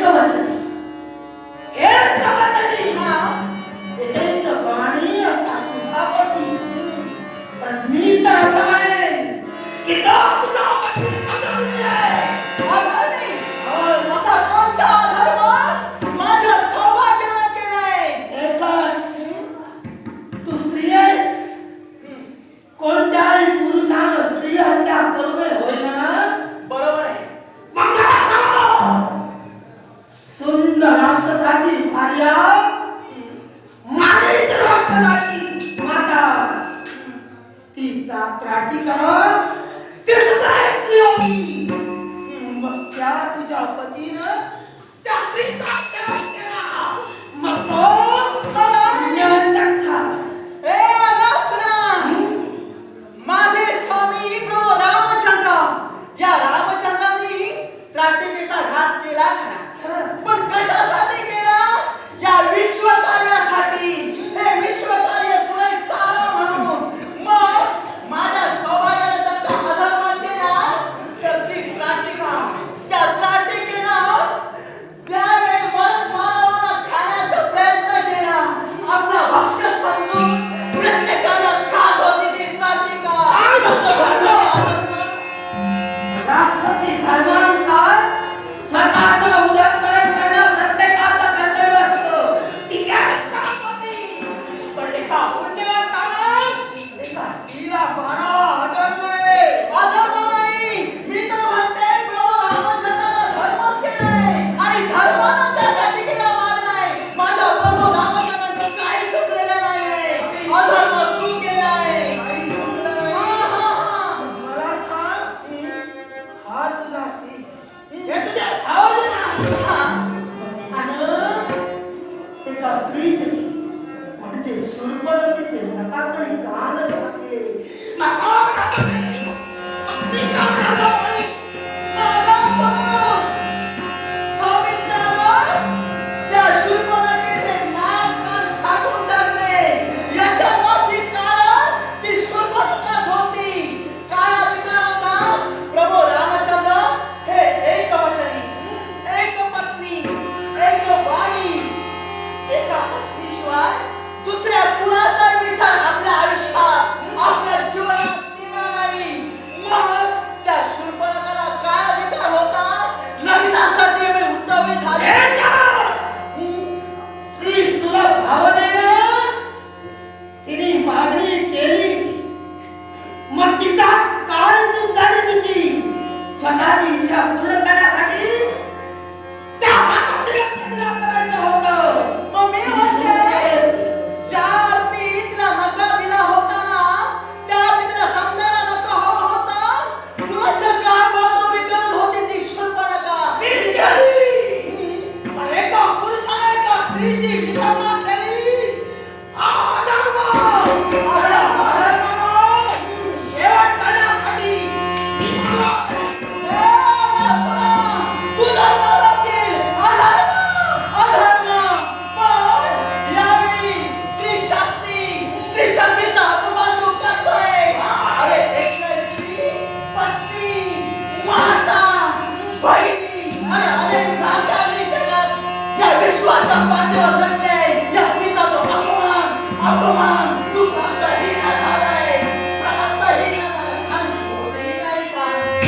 एकवचनी एकवचनी एक वाणी असा तुझा पती पण मी तर असं म्हणेन की तो तुझा पती अधर्मी आहे. अधर्मी? असा कोणता अधर्म माझ्या सौभाग्याने केलाय? एकच तू स्त्री आहेस. कोणत्याही पुरुषानं स्त्री हत्या करू नये होय ना? बरोबर आहे. मग मला सांग, सुंदर राक्षसाची भार्या मारीच राक्षसाची माता ती त्राटिका ती सुद्धा एक स्त्री होती. मग त्या तुझ्या पतीनं त्या स्त्रीचा त्याग केला. मग तो पुण्यवंत कसा? ए अनासरा, माझे स्वामी प्रभू रामचंद्र, या रामचंद्रांनी त्राटिकेचा घात केला खरा, पण कशासाठी केला? या विश्व कार्यासाठी. हे विश्व कार्य स्वयं चालव म्हणून. मग माझ्या सौभाग्याने त्यांचा अधर्म केला तर ती त्राटिका, त्या त्राटिकेनं त्यावेळी मग मानवाला खाण्याचा प्रयत्न केला. आपला भक्ष्य समजून प्रत्येकाला खात होती ती त्राटिका. राक्षसी धर्मानुसार स्वतःचं उदरमरण करणं प्रत्येकाचं कर्तव्य असतं. ती याच करत होती. पण एका पुण्यवंतानं एका स्त्रीला मारावा अधर्म आहे. अधर्म नाही, मी तर म्हणते प्रभू रामचंद्रानं धर्मच केलाय आणि धर्मानं त्या त्राटिकेला मारलाय. माझ्या प्रभू रामचंद्राचं काही चुकलेलं नाहीये. अधर्म तू केलाय. काही चुकलं नाही. मला सांग, हा तुझा ती हे तुझ्या भावाचं ना? आणि एका स्त्रीचे म्हणजे शूर्पणखेचे नकाकडे कान घातले. दुसऱ्या कुणाचा विचार आपल्या आयुष्यात आपल्या जीवनात केला नाही. मग त्या शूर्पणखाला काय अधिकार होता? लग्नासाठी मी उद्यमी झाले. स्त्री सुलभ भावनेनं तिने मागणी केली. मग तिचा काळ चूक झाली तिची. स्वतःची इच्छा पूर्ण करण्यासाठी त्या माणसाला लग्न करायचं होतं. मग मी म्हणते, ज्या अर्थी तिला नकार दिला होता ना, त्या अर्थी तिला समजायला नको हवं होतं. मनुष्य काय बळजबरी करत होती ती शूर्पणखा. ती केली. पण एका पुरुषाने एका स्त्रीची विटंबना केली. हा अधर्म. अधर्म. शेवट करण्यासाठी ए अनासरा, तू धर्म नसेल, अधर्म. पण यावेळी स्त्री शक्तीचा अपमान तू करतोय. अरे एक स्त्री, पत्नी, माता, बहिणी, अरे अनेक नात्यांनी जगात या विश्वाचा पाठीवर जगले. या स्त्रीचा तो अपमान तू प्राप्तहीन झालाय. प्राप्तहीन झालाय. आणि होतही नाही काय.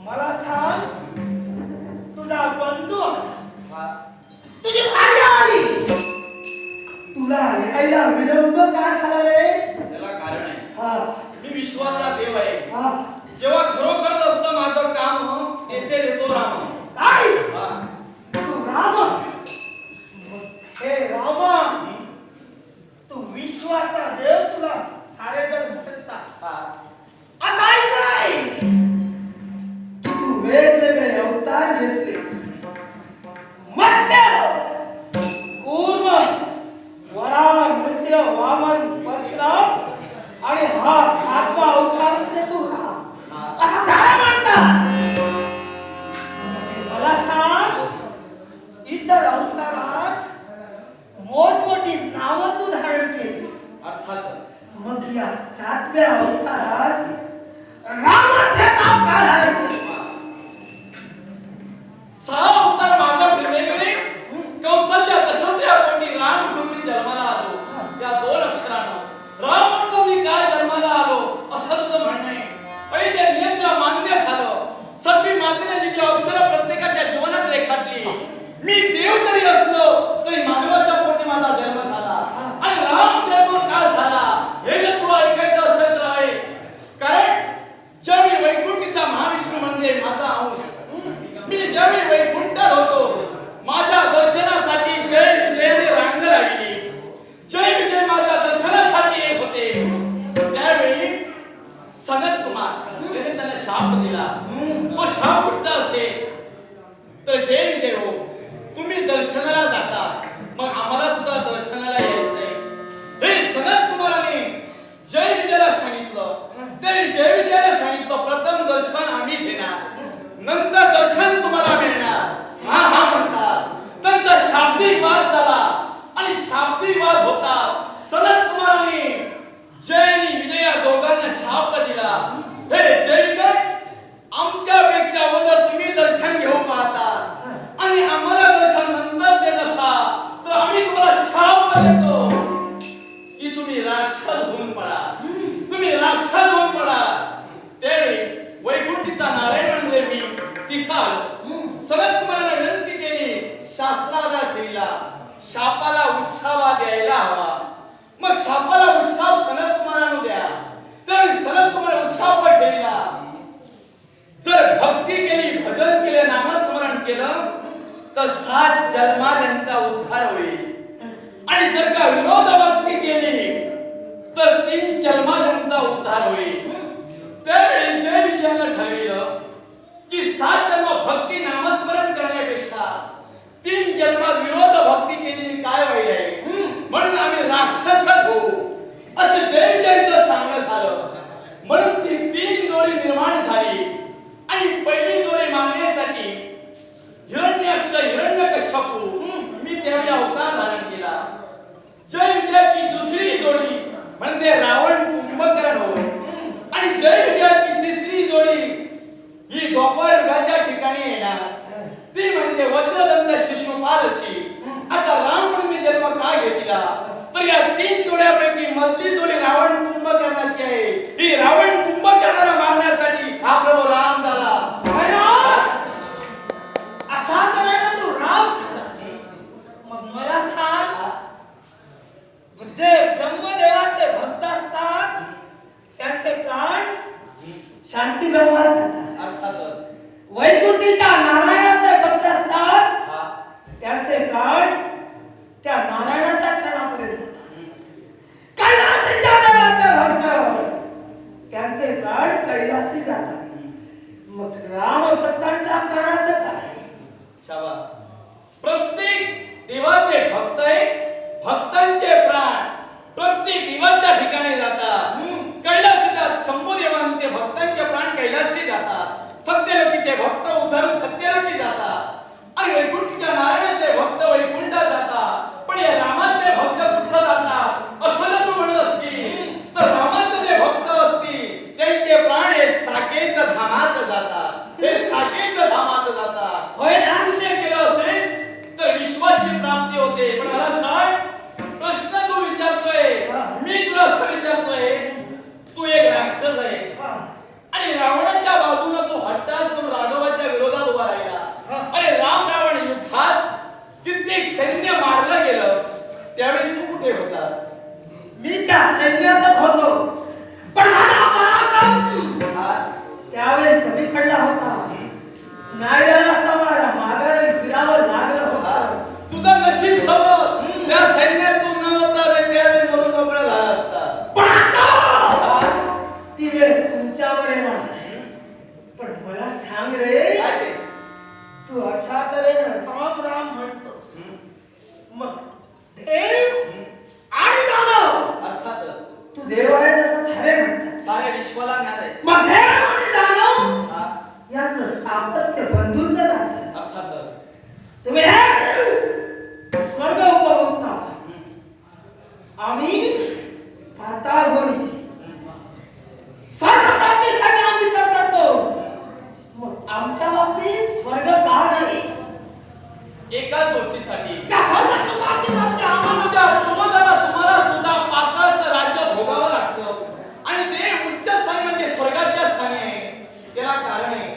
मला सांग, तुझा बंधू तुझी भाषा आली, तुला ऐकायला विलंब का झाला रे? त्याला कारण आहे. हा मी विश्वाचा देव आहे. हा जेव्हा खरोखर असतं माझं काम येथे येतो राम. काय हा. तू राम? हे रामा, तू विश्वाचा देव, तुला सारे जण म्हणतात. हा. असं ऐकलंय की तू वेगवेगळे अवतार घेतलेस. मत्स्य, कूर्म, वराह, नृसिंह, वामन, परशुराम आणि हा 7वा अवतार म्हणजे तू राम. असं सारे म्हणतात. मला सांग, इतर अवतारात मोठमोठी नावं तू धारण केलीस, अर्थात मग या 7व्या अवतारात रामाचे नाव का धारण केले? 6 अवतार मागं फिरले गेले. कौशल्य दशरथ आपण राम म्हणून मी जन्माला आलो. या 2 अक्षरानं राम म्हणून मी काय जन्माला आलो असं तुझं म्हणणं आहे. आणि जे नियंत्रण मान्य झालं. सगळी मातेने जी अक्षरं प्रत्येकाच्या जीवनात रेखाटली. मी देव जरी असलो तरी मानवाच्या पोटी माझा जन्म झाला. आणि राम जन्म का झाला हे जर तुला ऐकायचं असेल तर आहे. कारण ज्यावेळी वैकुंठीचा महाविष्णू म्हणजे माझा अंश, मी ज्यावेळी वैकुंठात होतो, माझ्या दर्शनासाठी जय विजयाने रांग लावली. जय विजय माझ्या दर्शनासाठी येत होते. त्यावेळी सनत कुमार त्याने त्यांना शाप दिला. तो शाप कुठचा असेल तर जय विजय हो, तुम्ही दर्शनाला जाता, मग आम्हाला सुद्धा दर्शनाला यायचंय. हे सनत कुमाराने जय विजयाला सांगितलं. त्याने जय विजयाला सांगितलं प्रथम दर्शन आम्ही घेणार, नंतर दर्शन तुम्हाला मिळणार. हा हा म्हणतात. त्यांचा शाब्दिक वाद झाला आणि शाब्दिक वाद होता. सनत कुमाराने जय आणि विजय या दोघांना शाप दिला. हे जय विजय, आमच्यापेक्षा अगोदर तुम्ही दर्शन घेऊ पाहता आणि आम्हाला दर्शन नंतर देत असा तर आम्ही तुम्हाला शाप देतो की तुम्ही राक्षस होऊन पडा, तुम्ही राक्षस होऊन पडा. त्यावेळी वैकुंठीचा नारायण म्हणजे मी तिथं आलो. सनत कुमाराला विनंती केली, शास्त्राला ठेवला, शापाला उत्साह द्यायला हवा. मग शापाला उत्साह सनत कुमारानं द्या. त्यावेळी सनत कुमार उत्साह ठेवला. जर भक्ती केली, भजन केले, नामस्मरण केलं तर 7 जन्मात त्यांचा उद्धार होईल. आणि जर का विरोध भक्ती केली तर 3 जन्मात त्यांचा उद्धार होईल. त्यावेळी जे ठरविलं की 7 जन्म भक्ती नामस्मरण करण्यापेक्षा 3 जन्मात विरोध भक्ती केलेली काय वाईट आहे, म्हणून आम्ही राक्षस होऊ असं जैन जैनचं सांगणं झालं. म्हणून ती 3 जोडी निर्माण झाली आणि पहिली जोडी मागण्यासाठी हिरण्याक्ष हिरण्यकश्यपू मी त्यावेळी अवतार धारण केला. जय विजयाची दुसरी जोडी म्हणजे रावण कुंभकर्ण हो आणि जय विजयाची तिसरी जोडी ही द्वापरयुगाच्या ठिकाणी येणार ती म्हणजे वज्रदंत शिशुपाल अशी. आता राम म्हणून मी जन्म का घेतला तर या 3 जोड्यापैकी मधली जोडी रावण कुंभकर्णाची आहे. ही रावण कुंभकर्णाला मारण्यासाठी हा प्रभू राम झाला. अशा तऱ्हेने तू राम झालास. मग मला सांग, जे ब्रह्मदेवाचे भक्त असतात त्यांचे प्राण शांती ब्रह्मात जातात. अर्थातच वैकुंठीच्या नारायणाचे भक्त असतात त्यांचे प्राण त्या नारायणाच्या चरणापर्यंत जातात. कैलासीच्या देवाचे भक्त त्यांचे प्राण कैलासी जातात. मग राम भक्तांच्या प्राणाचं काय? शाबास. प्रत्येक देवाचे भक्त आहे, भक्तांचे प्राण प्रत्येक देवाच्या ठिकाणी जातात. कैलासाच्या शंभूदेवांचे भक्तांचे प्राण कैलासी जातात. सत्यलोकीचे भक्त उद्धरून सत्यलोकी जातात आणि वैकुंठीच्या नारायणाचे भक्त वैकुंठात जातात. पण या रामाचे भक्त कुठं जातात असं तू म्हणत असतील तर रामाचे जे भक्त असतील त्यांचे प्राण हे साकेत धामात जातात. हे साकेत धामात जातात. होय ना? पुण्य केलं असेल तर विश्वाची प्राप्ती होते. पण मला सांग, प्रश्न तू विचारतोय, मी तुला असं विचारतोय, तू एक राक्षस आहे आणि रावणाच्या बाजूने तू हट्टास करून राघवाच्या विरोधात उभा राहिला. अरे राम रावण युद्धात कित्येक सैन्य मारलं गेलं त्यावेळी तू कुठे होता? मी त्या सैन्यातच होतो, पण माझा पराक्रम त्यावेळी कमी पडला होता. नायराला मला माघारी फिरावं लागलं होतं. तुझं नशीब समज त्या सैन्यात तू न होता तर त्यावेळी मरून मोकळा झाला असता. पण आता ती वेळ तुमच्यावर येणार. पण मला सांग रे, काय ते? तू अशा तऱ्हेनं राम राम म्हणतोस, मग देव आणि दानव, अर्थातच तू देव आहे जसं सारे म्हणतात, साऱ्या विश्वाला ज्ञान आहे. मग देव आणि दानव हा, याचं सातत्य बंधूंचं नातं. अर्थातच तुम्ही स्वर्ग उपभोगता, आम्ही पाताळ भोगी. स्वर्ग प्राप्तीसाठी आम्ही तडफडतो. मग आमच्या बाबतीत स्वर्ग का नाही? एकाच गोष्टीसाठी त्या स्वर्ग सुखाची प्राप्ती आम्हाला तुमच्या तुम्हाला सुद्धा पात्राचं राज्य भोगावं लागतं आणि ते उच्च स्थानी म्हणजे स्वर्गाच्या स्थानी आहे. त्याला कारण आहे,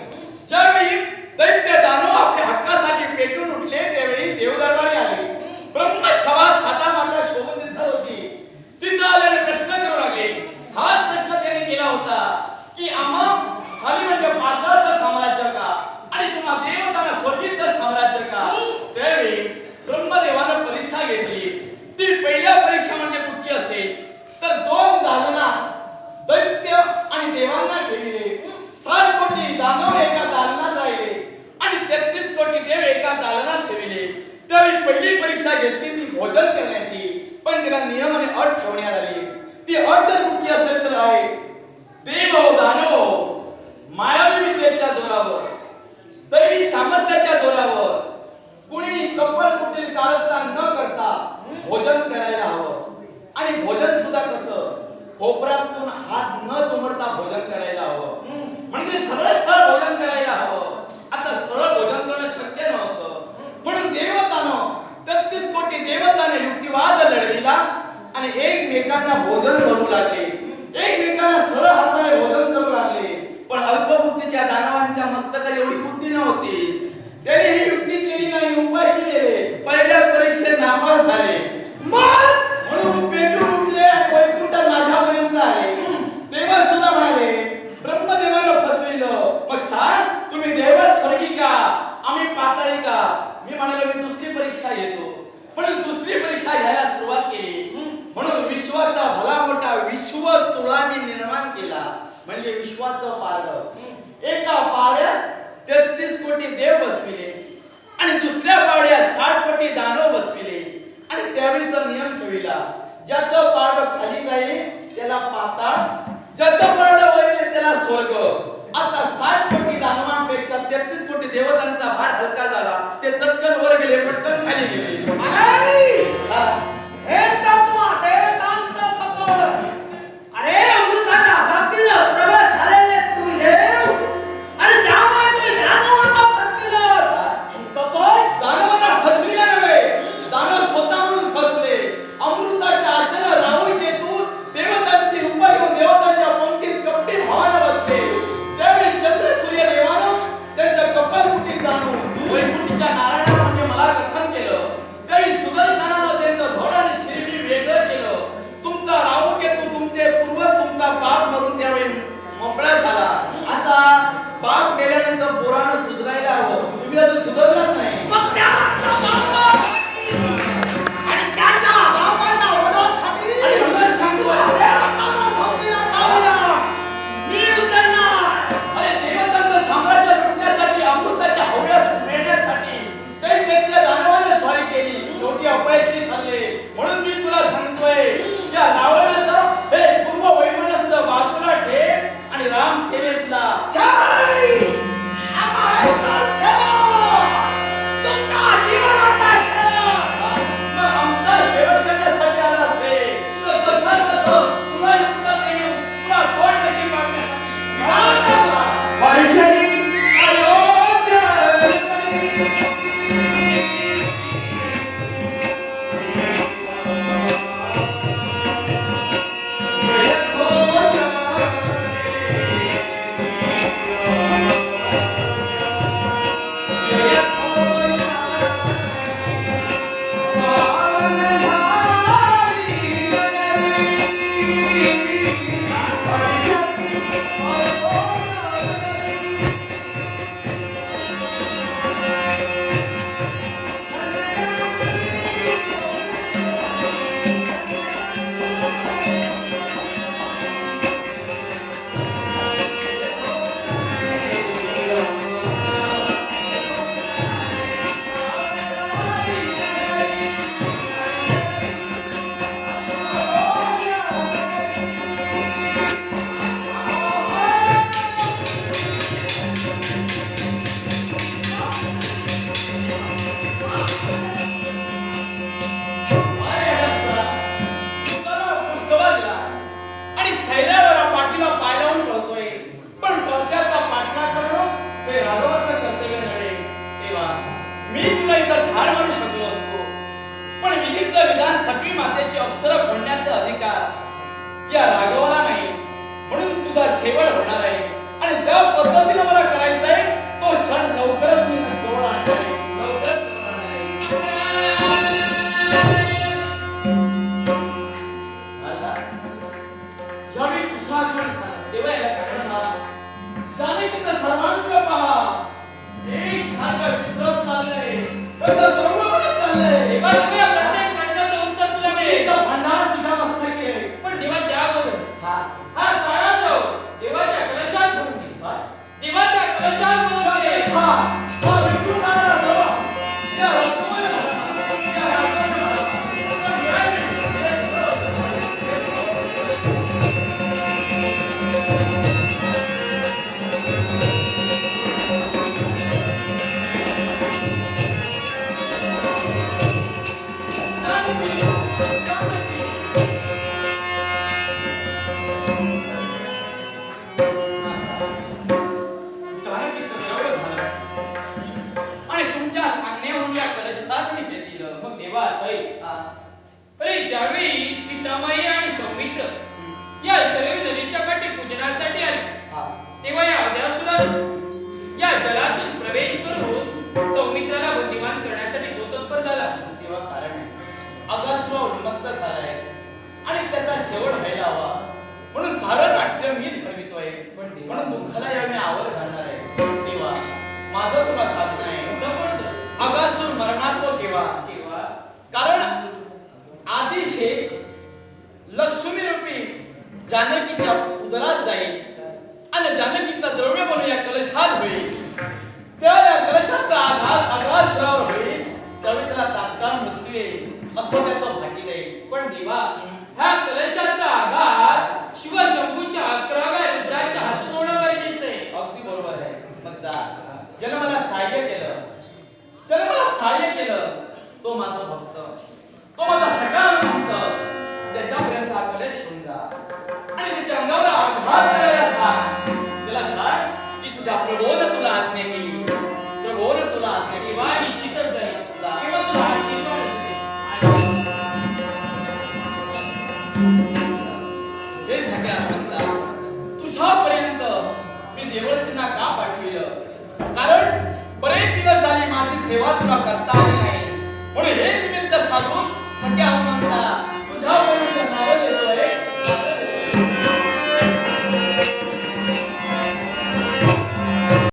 ज्यावेळी दैत्य दानव आपल्या हक्कासाठी पेटून उठले त्यावेळी देवदरबारी आले. ब्रह्मसभा थाटामाटा शोभून दिसत होती. तिथं आल्याने प्रश्न करू लागले. हाच प्रश्न त्याने केला होता की आम्हा खाली म्हणजे पाताळाचं साम्राज्य का आणि तुम्हा देवतांना स्वर्गीचं साम्राज्य का? त्यावेळी ब्रह्मदेवानं परीक्षा घेतली. ती पहिल्या परीक्षा म्हणजे कुठची असेल तर 2 दालनात दैत्य आणि देवांना ठेवले. 7 कोटी दानव एका दालनात राहिले आणि 33 कोटी देव एका दालनात ठेवले. त्यावेळी पहिली परीक्षा घेतली ती भोजन करण्याची. पण तिला नियम आणि अट ठेवण्यात आली. ती अट जर कुठली असेल तर आहे देव हो दानव हो, मायावी विद्येच्या जोरावर, दैवी सामर्थ्याच्या जोरावर कुणी कपल कुटील कारस्थान न करता भोजन करायला हवं. आणि भोजन सुद्धा कसं, खोपरातून हात न दुमडता भोजन करायला हवं. म्हणजे सरळ भोजन करायला हवं. आता सरळ भोजन करणं शक्य नव्हतं. म्हणून देवतानं 33 कोटी देवताने युक्तिवाद लढविला आणि एकमेकांना भोजन करू लागले. एकमेकांना सरळ हाताने भोजन करू लागले. पण अल्पबुद्धीच्या दानवांच्या मस्तकात एवढी बुद्धी नव्हती. त्याने ही युक्ती केली नाही, उपाशी गेले. पहिल्या परीक्षेत नापास झाले. म्हणून पेटून उठले आणि वैकुंठात माझ्यापर्यंत आले. तेव्हा सुद्धा म्हणाले ब्रह्मदेवानं फसविलं. मग सांग तुम्ही देव स्वर्गी का आम्ही पाताळी का? मी म्हणालो मी दुसरी परीक्षा घेतो. म्हणून दुसरी परीक्षा घ्यायला सुरुवात केली. म्हणून विश्वाचा भला मोठा विश्व तुळा मी निर्माण केला म्हणजे विश्वाचं पारड. एक अपयशी ठरले. म्हणून मी तुला सांगतोय या रावणाचं हे पूर्व वैमनस्य बाजूला ठेव आणि राम सेवेतला जय तुमच्या जीवनाचा मग आमचा सेवक करण्यासाठी आला असेल तर कसं कसं तुला युक्त देऊ तुला कोण कशी पाडण्यासाठी वर्षणी आणि सैन्यावर पाठीला पाय लावून पळतोय पण पळत्याचा पाठलाग करणं ते राघवाचं कर्तव्य नव्हे. तेव्हा मी तुला इथं ठार मारू शकलो असतो पण विधीचं विधान सगळी मातेचे अक्षर फोडण्याचा अधिकार या राघवाला नाही. म्हणून तुझा शेवट होणार आहे आणि ज्या पद्धतीने मला करायचं आहे तो क्षण लवकरच मी जवळ आणणार आहे. लवकरच जवळ आणणार आहे. ज्यावेळी तुझा आगमन झालं तेव्हा याला कारण हा जाणे की त्या सर्वांग पहा एक सारखं विद्रोह चाललंय त्याचं द्रव्य चाललंय. देवा तुम्ही प्रत्येक प्रश्नाचं उत्तर तुला मिळेल बुद्धीचा भांडार तुझ्या मस्तकी आहे. पण देवा त्याबरोबर हा हा सारा जो देवाच्या कलशात भरून घे. देवाच्या कलशात भरून घे. हा विष्णू नारायण देवा या रत्नमय आणि तुमच्या सांगण्यावरून या कलशात मी हे दिलं. मग देवा ऐक. अरे ज्यावेळी सीतामाई आणि सौमित्र या शरयू नदीच्या काठी पूजनासाठी आले तेव्हा या अध्यासुराने या जलातून प्रवेश करून सौमित्राला बुद्धिमान करण्यासाठी तो तत्पर झाला. तेव्हा कारण आहे अगासुरा उन्मत्त झालाय आणि त्याचा शेवट व्हायला हवा म्हणून सारं नाट्य मीच घडवितोय. म्हणून दुःखाला यावेळी आवर घालणार आहे. तेव्हा माझं तुला साधन आहे. असं म्हणतो अगासुर मरणार तो केव्हा तेव्हा कारण आदिशेष लक्ष्मी रूपी जानकीच्या उदरात जाईल आणि जानकीचा द्रव्य म्हणून या कलशात होईल. त्या या कलशाचा आघात अगासुरावर होईल त्यावेळी त्याला तात्काळ मृत्यू येईल असं त्याचं भाकी जाईल. पण देवा ह्या कलशाचा आघात शिवशंभूच्या 11व्या रुद्राच्या हातून होणं गरजेचं आहे. अगदी बरोबर आहे. मग जा ज्यानं मला सहाय्य केलं ज्यानं मला सहाय्य केलं तो माझा भक्त तो माझा सगळा भक्त त्याच्यापर्यंत हा कलश घेऊन जा आणि त्याच्या अंगावर आघात करायला सांग. त्याला सांग की तुझ्या प्रभूने तुला आज्ञा केली प्रभूने तुला आज्ञा केली. देवा निश्चितच जाईल तेव्हा तुला आशीर्वाद असते. हे सगळ्या म्हणता तुझ्यापर्यंत मी देवर्षींना का पाठविलं कारण बरेच दिवस झाले माझी सेवा तुला करता आली नाही म्हणून हे निमित्त साधून सगळ्या म्हणता तुझ्यापर्यंत